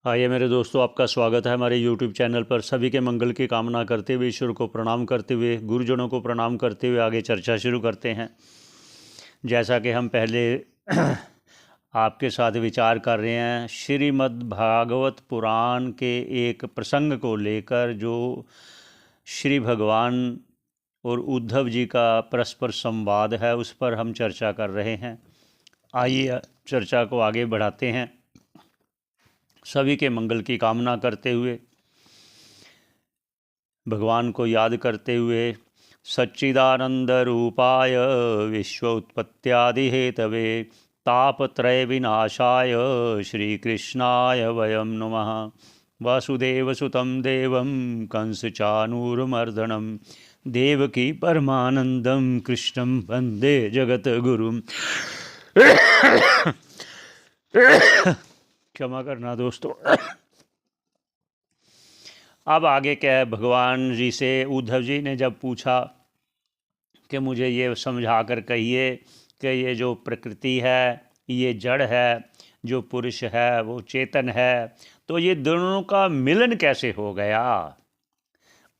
आइए मेरे दोस्तों, आपका स्वागत है हमारे YouTube चैनल पर। सभी के मंगल की कामना करते हुए, ईश्वर को प्रणाम करते हुए, गुरुजनों को प्रणाम करते हुए आगे चर्चा शुरू करते हैं। जैसा कि हम पहले आपके साथ विचार कर रहे हैं श्रीमद् भागवत पुराण के एक प्रसंग को लेकर, जो श्री भगवान और उद्धव जी का परस्पर संवाद है, उस पर हम चर्चा कर रहे हैं। आइए चर्चा को आगे बढ़ाते हैं, सभी के मंगल की कामना करते हुए, भगवान को याद करते हुए। सच्चिदानंद रूपाय विश्व उत्पत्त्यादि हेतवे तापत्रय विनाशाय श्री कृष्णाय वयं नमः। वासुदेवसुतं देवं कंसचानूरमर्दनं देवकी परमानंदं कृष्णं वंदे जगद्गुरुं। क्षमा करना दोस्तों। अब आगे क्या है, भगवान जी से उद्धव जी ने जब पूछा कि मुझे ये समझा कर कहिए कि ये जो प्रकृति है ये जड़ है, जो पुरुष है वो चेतन है, तो ये दोनों का मिलन कैसे हो गया।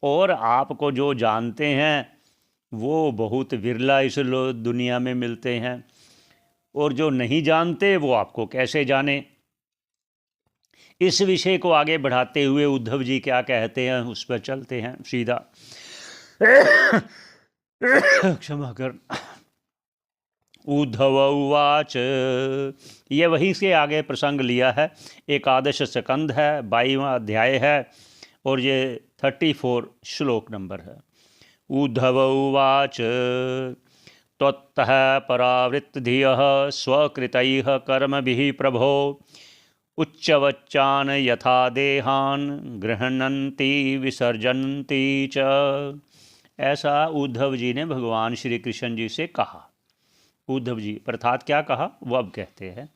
और आपको जो जानते हैं वो बहुत विरला इस दुनिया में मिलते हैं, और जो नहीं जानते वो आपको कैसे जाने। इस विषय को आगे बढ़ाते हुए उद्धव जी क्या कहते हैं उस पर चलते हैं सीधा। क्षमा कर। उद्धव उवाच, ये वहीं से आगे प्रसंग लिया है। एकादश स्कंद है, 22वां अध्याय है, और ये 34 श्लोक नंबर है। उद्धव उवाच, त्वत्तः परावृत्तधियः स्वकृतैः कर्मभिः प्रभो उच्चवच्चान यथा देहान गृह्णन्ति विसर्जन्ति च। ऐसा उद्धव जी ने भगवान श्री कृष्ण जी से कहा। उद्धव जी अर्थात क्या कहा वो अब कहते हैं।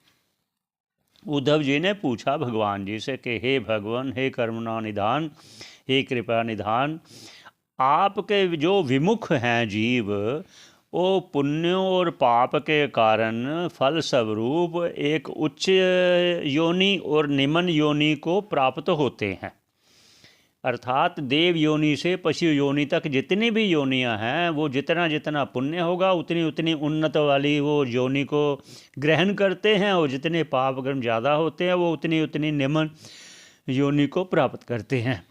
उद्धव जी ने पूछा भगवान जी से कि हे भगवान, हे करुणा निधान, हे कृपा निधान, आपके जो विमुख हैं जीव, वो पुण्यों और पाप के कारण फल स्वरूप एक उच्च योनि और निम्न योनि को प्राप्त होते हैं। अर्थात देव योनि से पशु योनि तक जितनी भी योनियां हैं, वो जितना जितना पुण्य होगा उतनी उतनी उन्नत वाली वो योनि को ग्रहण करते हैं, और जितने पाप कर्म ज़्यादा होते हैं वो उतनी उतनी निम्न योनि को प्राप्त करते हैं।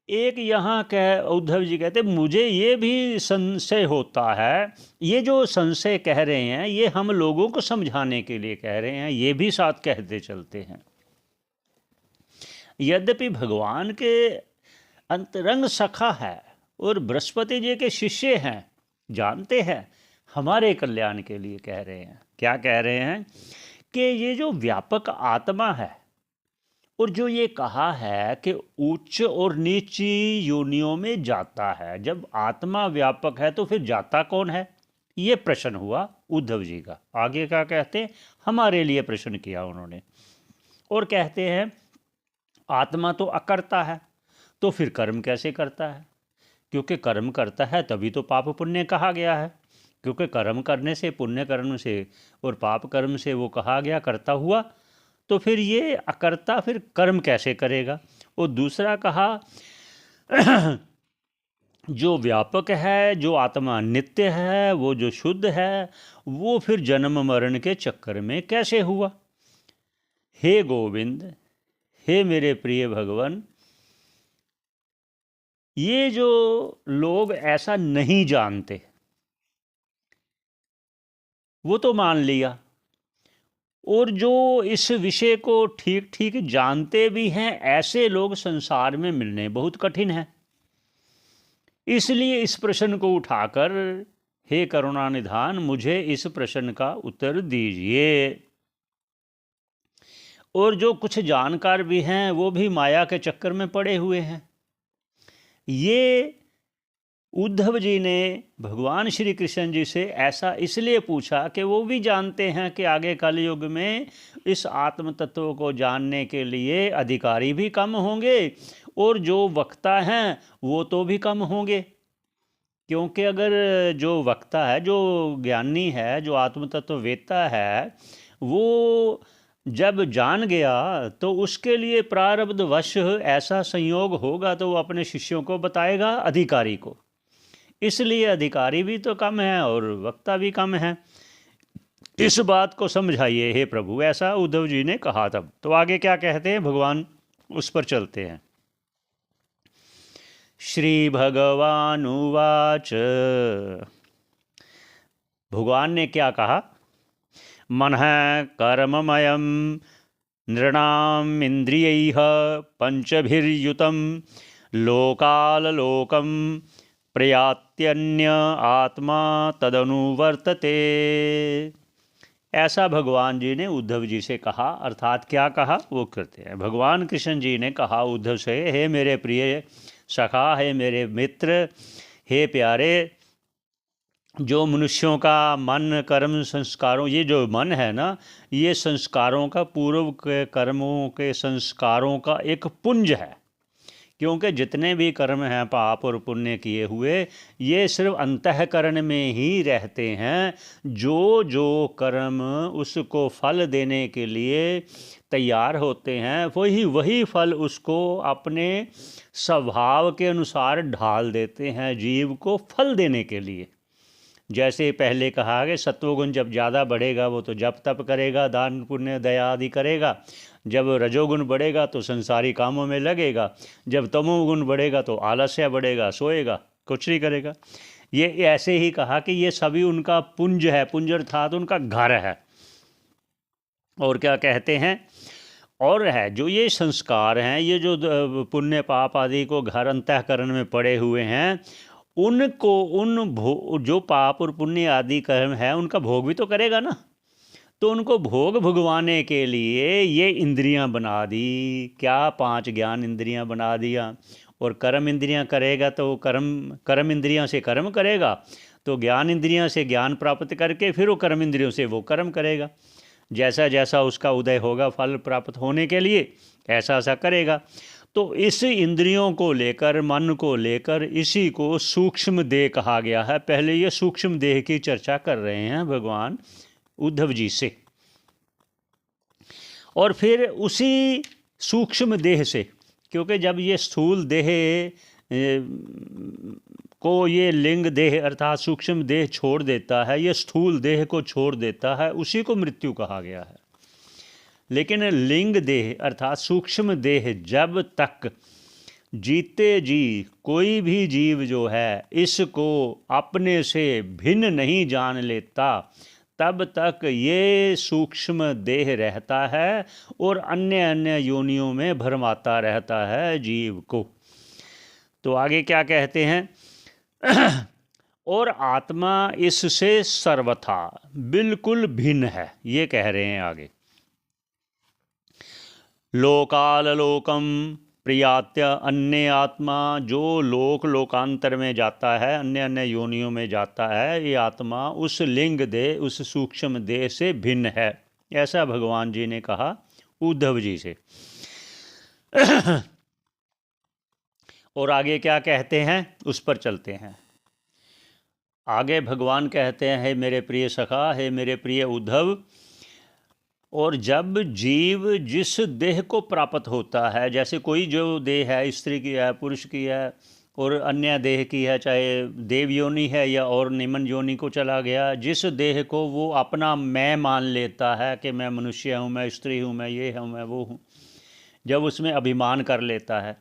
एक यहाँ कह उद्धव जी कहते, मुझे ये भी संशय होता है। ये जो संशय कह रहे हैं ये हम लोगों को समझाने के लिए कह रहे हैं, ये भी साथ कहते चलते हैं। यद्यपि भगवान के अंतरंग सखा है और बृहस्पति जी के शिष्य हैं, जानते हैं हमारे कल्याण के लिए कह रहे हैं। क्या कह रहे हैं कि ये जो व्यापक आत्मा है, और जो ये कहा है कि उच्च और नीची योनियों में जाता है, जब आत्मा व्यापक है तो फिर जाता कौन है, ये प्रश्न हुआ उद्धव जी का। आगे क्या कहते हैं, हमारे लिए प्रश्न किया उन्होंने, और कहते हैं आत्मा तो अकर्ता है, तो फिर कर्म कैसे करता है। क्योंकि कर्म करता है तभी तो पाप पुण्य कहा गया है। क्योंकि कर्म करने से, पुण्य कर्म से और पाप कर्म से वो कहा गया करता हुआ, तो फिर ये अकर्ता फिर कर्म कैसे करेगा। और दूसरा कहा जो व्यापक है, जो आत्मा नित्य है, वो जो शुद्ध है, वो फिर जन्म मरण के चक्कर में कैसे हुआ। हे गोविंद, हे मेरे प्रिय भगवान, ये जो लोग ऐसा नहीं जानते वो तो मान लिया, और जो इस विषय को ठीक ठीक जानते भी हैं, ऐसे लोग संसार में मिलने बहुत कठिन है। इसलिए इस प्रश्न को उठाकर हे करुणा निधान, मुझे इस प्रश्न का उत्तर दीजिए। और जो कुछ जानकार भी हैं वो भी माया के चक्कर में पड़े हुए हैं। ये उद्धव जी ने भगवान श्री कृष्ण जी से ऐसा इसलिए पूछा कि वो भी जानते हैं कि आगे कलयुग में इस आत्म तत्व को जानने के लिए अधिकारी भी कम होंगे, और जो वक्ता हैं वो तो भी कम होंगे। क्योंकि अगर जो वक्ता है, जो ज्ञानी है, जो आत्म तत्व वेत्ता है, वो जब जान गया तो उसके लिए प्रारब्धवश ऐसा संयोग होगा तो वो अपने शिष्यों को बताएगा, अधिकारी को। इसलिए अधिकारी भी तो कम है और वक्ता भी कम है। इस बात को समझाइए हे प्रभु, ऐसा उद्धव जी ने कहा तब। तो आगे क्या कहते हैं भगवान, उस पर चलते हैं। श्री भगवानुवाच, भगवान ने क्या कहा, मनः कर्ममयं नृणाम् इंद्रियैः पंचभिर्युतं लोकालोकं प्रयात्यन्य आत्मा तदनुवर्तते। ऐसा भगवान जी ने उद्धव जी से कहा। अर्थात क्या कहा वो करते हैं। भगवान कृष्ण जी ने कहा उद्धव से, हे मेरे प्रिय सखा, हे मेरे मित्र, हे प्यारे, जो मनुष्यों का मन कर्म संस्कारों, ये जो मन है ना, ये संस्कारों का, पूर्व के कर्मों के संस्कारों का एक पुंज है। क्योंकि जितने भी कर्म हैं पाप और पुण्य किए हुए, ये सिर्फ अंतःकरण में ही रहते हैं। जो जो कर्म उसको फल देने के लिए तैयार होते हैं, वही वही फल उसको अपने स्वभाव के अनुसार ढाल देते हैं जीव को फल देने के लिए। जैसे पहले कहा कि सत्वगुण जब ज़्यादा बढ़ेगा वो तो जप तप करेगा, दान पुण्य दया आदि करेगा। जब रजोगुण बढ़ेगा तो संसारी कामों में लगेगा। जब तमोगुण बढ़ेगा तो आलस्य बढ़ेगा, सोएगा, कुछ नहीं करेगा। ये ऐसे ही कहा कि ये सभी उनका पुंज है। पुंज अर्थात उनका घर है। और क्या कहते हैं, और है जो ये संस्कार हैं, ये जो पुण्य पाप आदि को घर अंतःकरण में पड़े हुए हैं, उनको जो पाप और पुण्य आदि कर्म है उनका भोग भी तो करेगा ना। तो उनको भोग भुगवाने के लिए ये इंद्रियां बना दी। क्या 5 ज्ञान इंद्रियां बना दिया। और कर्म इंद्रियां करेगा तो कर्म इंद्रियां से कर्म करेगा, तो ज्ञान इंद्रियां से ज्ञान प्राप्त करके फिर वो कर्म इंद्रियों से वो कर्म करेगा। जैसा जैसा उसका उदय होगा फल प्राप्त होने के लिए, ऐसा ऐसा करेगा। तो इस इंद्रियों को लेकर, मन को लेकर, इसी को सूक्ष्म देह कहा गया है। पहले ये सूक्ष्म देह की चर्चा कर रहे हैं भगवान उद्धव जी से। और फिर उसी सूक्ष्म देह से, क्योंकि जब ये स्थूल देह को ये लिंग देह अर्थात सूक्ष्म देह छोड़ देता है, ये स्थूल देह को छोड़ देता है, उसी को मृत्यु कहा गया है। लेकिन लिंग देह अर्थात सूक्ष्म देह जब तक जीते जी कोई भी जीव जो है इसको अपने से भिन्न नहीं जान लेता, तब तक ये सूक्ष्म देह रहता है और अन्य अन्य योनियों में भरमाता रहता है जीव को। तो आगे क्या कहते हैं, और आत्मा इससे सर्वथा बिल्कुल भिन्न है, ये कह रहे हैं आगे। लोकालोकम प्रियात्य अन्य आत्मा, जो लोकांतर में जाता है, अन्य अन्य योनियों में जाता है, ये आत्मा उस लिंग देह, उस सूक्ष्म देह से भिन्न है। ऐसा भगवान जी ने कहा उद्धव जी से। और आगे क्या कहते हैं उस पर चलते हैं। आगे भगवान कहते हैं, हे मेरे प्रिय सखा, हे मेरे प्रिय उद्धव, और जब जीव जिस देह को प्राप्त होता है, जैसे कोई जो देह है स्त्री की है, पुरुष की है, और अन्य देह की है, चाहे देव योनि है या और निम्न योनि को चला गया, जिस देह को वो अपना मैं मान लेता है कि मैं मनुष्य हूँ, मैं स्त्री हूँ, मैं ये हूँ, मैं वो हूँ, जब उसमें अभिमान कर लेता है,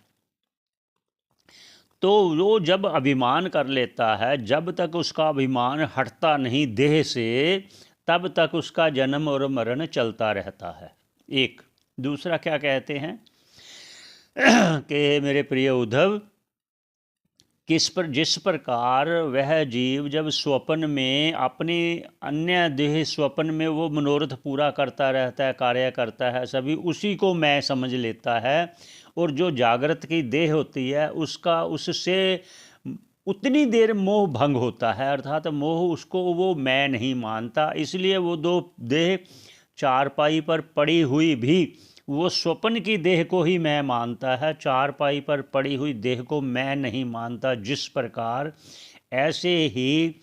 तो वो जब अभिमान कर लेता है, जब तक उसका अभिमान हटता नहीं देह से, तब तक उसका जन्म और मरण चलता रहता है। एक दूसरा क्या कहते हैं कि मेरे प्रिय उद्धव, जिस प्रकार वह जीव जब स्वप्न में अपनी अन्य देह, स्वप्न में वो मनोरथ पूरा करता रहता है, कार्य करता है, सभी उसी को मैं समझ लेता है, और जो जागृत की देह होती है उसका उससे उतनी देर मोह भंग होता है, अर्थात मोह उसको वो मैं नहीं मानता। इसलिए वो दो देह चारपाई पर पड़ी हुई भी वो स्वप्न की देह को ही मैं मानता है, चारपाई पर पड़ी हुई देह को मैं नहीं मानता। जिस प्रकार ऐसे ही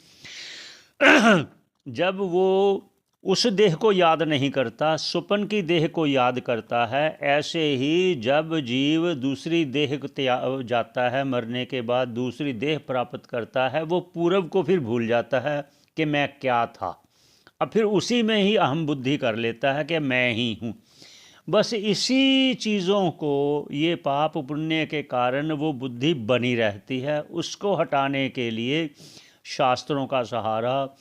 जब वो उस देह को याद नहीं करता, स्वप्न की देह को याद करता है। ऐसे ही जब जीव दूसरी देह को जाता है, मरने के बाद दूसरी देह प्राप्त करता है, वो पूर्व को फिर भूल जाता है कि मैं क्या था। अब फिर उसी में ही अहम बुद्धि कर लेता है कि मैं ही हूँ। बस इसी चीज़ों को, ये पाप पुण्य के कारण वो बुद्धि बनी रहती है। उसको हटाने के लिए शास्त्रों का सहारा,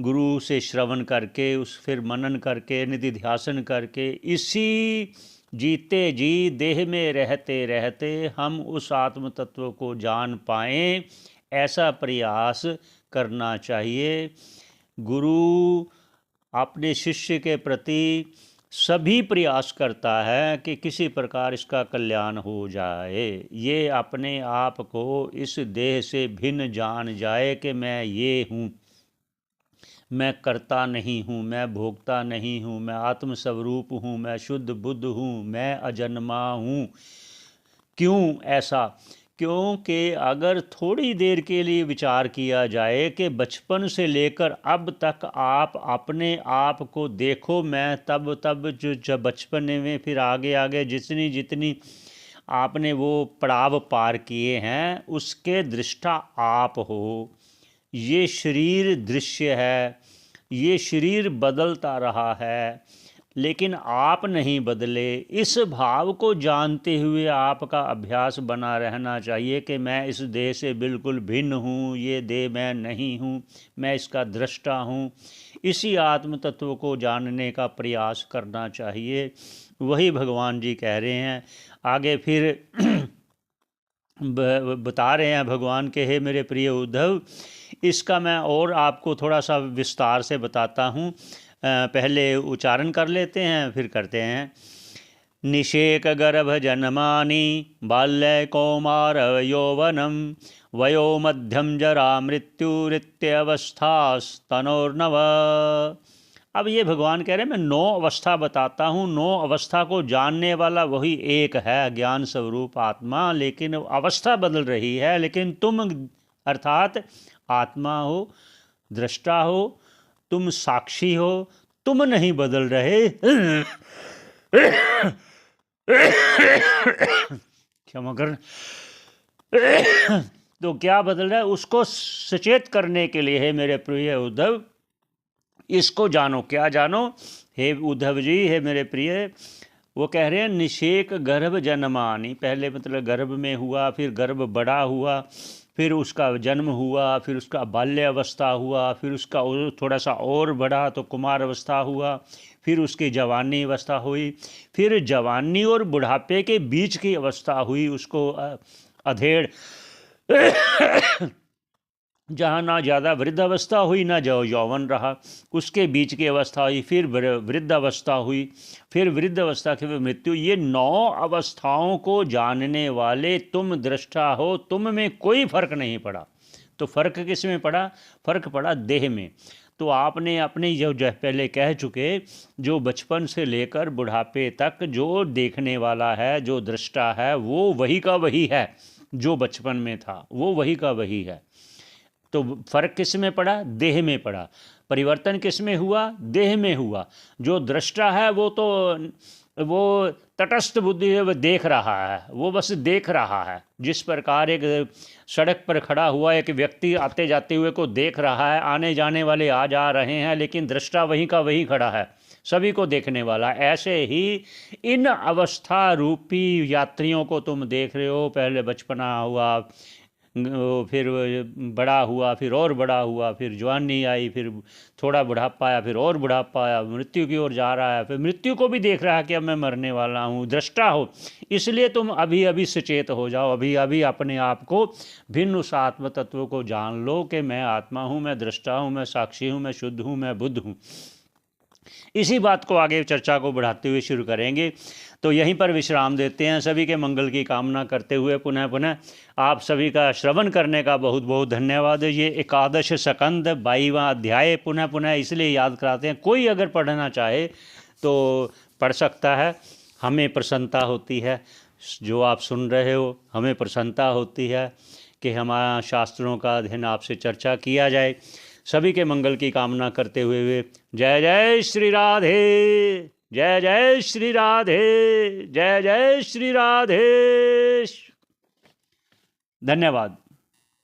गुरु से श्रवण करके, उस फिर मनन करके, निधिध्यासन करके, इसी जीते जी देह में रहते रहते हम उस आत्म तत्व को जान पाएँ, ऐसा प्रयास करना चाहिए। गुरु अपने शिष्य के प्रति सभी प्रयास करता है कि किसी प्रकार इसका कल्याण हो जाए, ये अपने आप को इस देह से भिन्न जान जाए कि मैं ये हूँ, मैं करता नहीं हूँ, मैं भोगता नहीं हूँ, मैं आत्मस्वरूप हूँ, मैं शुद्ध बुद्ध हूँ, मैं अजन्मा हूँ। क्यों ऐसा? क्योंकि अगर थोड़ी देर के लिए विचार किया जाए कि बचपन से लेकर अब तक आप अपने आप को देखो, मैं तब जो जब बचपन में, फिर आगे आगे जितनी जितनी आपने वो पड़ाव पार किए हैं, उसके दृष्टा आप हो। ये शरीर दृश्य है, ये शरीर बदलता रहा है, लेकिन आप नहीं बदले। इस भाव को जानते हुए आपका अभ्यास बना रहना चाहिए कि मैं इस देह से बिल्कुल भिन्न हूँ, ये देह मैं नहीं हूँ, मैं इसका दृष्टा हूँ। इसी आत्म तत्व को जानने का प्रयास करना चाहिए। वही भगवान जी कह रहे हैं आगे फिर बता रहे हैं भगवान के, हे मेरे प्रिय उद्धव, इसका मैं और आपको थोड़ा सा विस्तार से बताता हूँ। पहले उच्चारण कर लेते हैं, फिर करते हैं। निषेक गर्भ जन्मानि बाल्य कौमार यौवनम वयो मध्यम जरा मृत्युरित्यवस्थास्तनोर्नव। अब ये भगवान कह रहे हैं मैं 9 अवस्था बताता हूँ। 9 अवस्था को जानने वाला वही एक है, ज्ञान स्वरूप आत्मा, लेकिन अवस्था बदल रही है। लेकिन तुम अर्थात आत्मा हो, दृष्टा हो, तुम साक्षी हो, तुम नहीं बदल रहे। क्षमा कर। तो क्या बदल रहा है उसको सचेत करने के लिए, है मेरे प्रिय उद्धव, इसको जानो। क्या जानो? हे उद्धव जी, हे मेरे प्रिय, वो कह रहे हैं निषेक गर्भ जन्मानि, पहले मतलब गर्भ में हुआ, फिर गर्भ बड़ा हुआ, फिर उसका जन्म हुआ, फिर उसका बाल्य अवस्था हुआ, फिर उसका थोड़ा सा और बढ़ा तो कुमार अवस्था हुआ, फिर उसकी जवानी अवस्था हुई, फिर जवानी और बुढ़ापे के बीच की अवस्था हुई, उसको अधेड़, जहाँ ना ज़्यादा वृद्ध अवस्था हुई ना जो यौवन रहा, उसके बीच की अवस्था हुई, फिर वृद्ध अवस्था हुई, फिर वृद्ध अवस्था की फिर मृत्यु। ये 9 अवस्थाओं को जानने वाले तुम दृष्टा हो, तुम में कोई फर्क नहीं पड़ा। तो फर्क किस में पड़ा? फर्क पड़ा देह में। तो आपने अपने जो पहले कह चुके, जो बचपन से लेकर बुढ़ापे तक जो देखने वाला है, जो दृष्टा है, वो वही का वही है। जो बचपन में था वो वही का वही है। तो फर्क किस में पड़ा? देह में पड़ा। परिवर्तन किस में हुआ? देह में हुआ। जो दृष्टा है वो तटस्थ बुद्धि है, वो देख रहा है, वो बस देख रहा है। जिस प्रकार एक सड़क पर खड़ा हुआ एक व्यक्ति आते जाते हुए को देख रहा है, आने जाने वाले आ जा रहे हैं, लेकिन दृष्टा वहीं का वहीं खड़ा है, सभी को देखने वाला। ऐसे ही इन अवस्था रूपी यात्रियों को तुम देख रहे हो। पहले बचपना हुआ, फिर बड़ा हुआ, फिर और बड़ा हुआ, फिर जवानी आई, फिर थोड़ा बुढ़ापा आया, फिर और बुढ़ापा आया, मृत्यु की ओर जा रहा है, फिर मृत्यु को भी देख रहा है कि अब मैं मरने वाला हूँ। दृष्टा हो, इसलिए तुम अभी अभी सचेत हो जाओ, अभी अभी अपने आप को भिन्न उस आत्म तत्व को जान लो कि मैं आत्मा हूँ, मैं दृष्टा हूँ, मैं साक्षी हूँ, मैं शुद्ध हूँ, मैं बुद्ध हूँ। इसी बात को आगे चर्चा को बढ़ाते हुए शुरू करेंगे। तो यहीं पर विश्राम देते हैं। सभी के मंगल की कामना करते हुए पुनः पुनः आप सभी का श्रवण करने का बहुत बहुत धन्यवाद। ये एकादश स्कंद 22वां अध्याय पुनः पुनः इसलिए याद कराते हैं, कोई अगर पढ़ना चाहे तो पढ़ सकता है। हमें प्रसन्नता होती है, जो आप सुन रहे हो, हमें प्रसन्नता होती है कि हमारा शास्त्रों का अध्ययन आपसे चर्चा किया जाए। सभी के मंगल की कामना करते हुए जय जय श्री राधे, जय जय श्री राधे, जय जय श्री राधे। धन्यवाद।